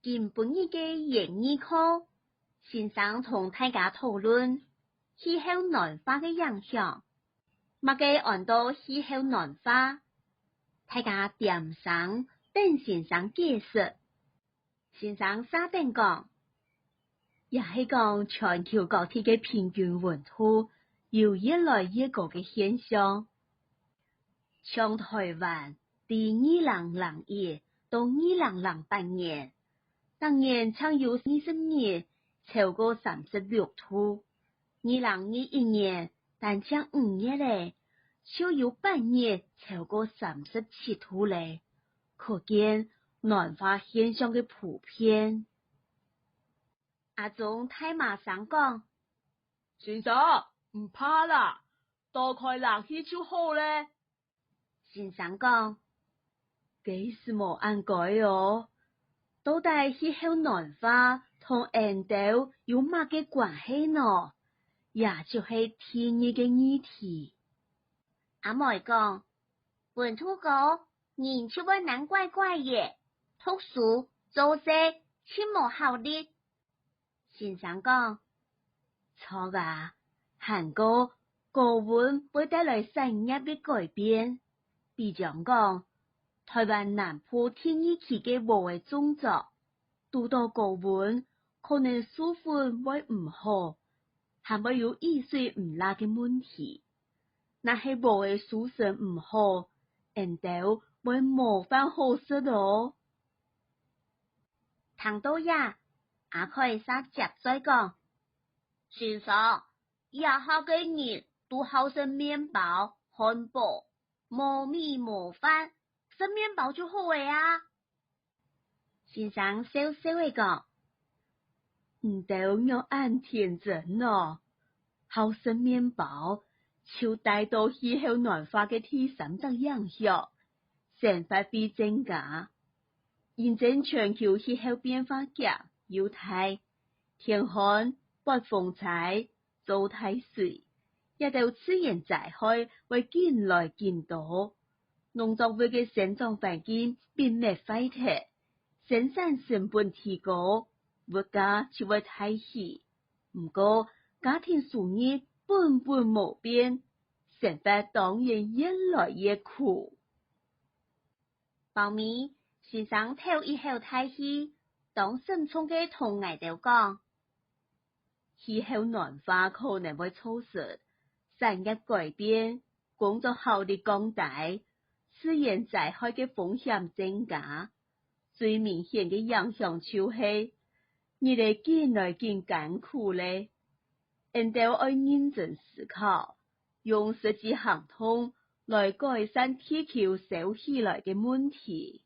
今本日嘅英语课，先生同大家讨论气候暖化嘅影响。乜嘅按到氣候暖化，大家點上等先生解釋。先生沙定講，也係講全球各地嘅平均溫度有越來越高嘅現象。像台灣自2001到2008年，當年曾有20年超過36度，2021年但將5月咧，就有8月超過37度咧，可見暖化現象嘅普遍。阿總太馬上講，先生唔怕啦，多開冷氣就好咧。先生講，幾時冇按改哦？到底氣候暖化同印度有乜嘅關係呢？也就係天熱嘅議題。阿妹講，溫度高，人就會難怪怪嘅，讀書做事全無效率。先生講，錯啊，韓國高溫會帶來產業嘅改變，比如講，台灣南部天熱期嘅無嘅種作，遇到高溫，可能水分會唔好，還會有雨水唔落嘅問題。那係無嘅水性唔好，印度會無法好食咯。聽到呀，阿開沙接再講，先生，以下嘅人都好食麵包、漢堡，無米無飯，食麵包就好嘅啊。先生笑笑地講，唔到我按天真咯，好食麵包就帶到氣候暖化嘅第三大影響，生活費增加。現正全球氣候變化嘅有太天旱、暴風災、遭太水，也都自然災害會漸來漸多。農作物嘅生長環境變滅壞退，生產成本提高，物價就會抬起。不過家庭收入本冇變，生活當然越來越苦。後面先生頭一後太氣，當慎重嘅同藝豆講，氣候暖化可能會促使產業改變，工作效率降低，自然災害嘅風險增加。最明顯嘅影響就係，你哋漸來漸艱苦咧，印度要認真思考，用實際行動來改善地球燒起來嘅問題。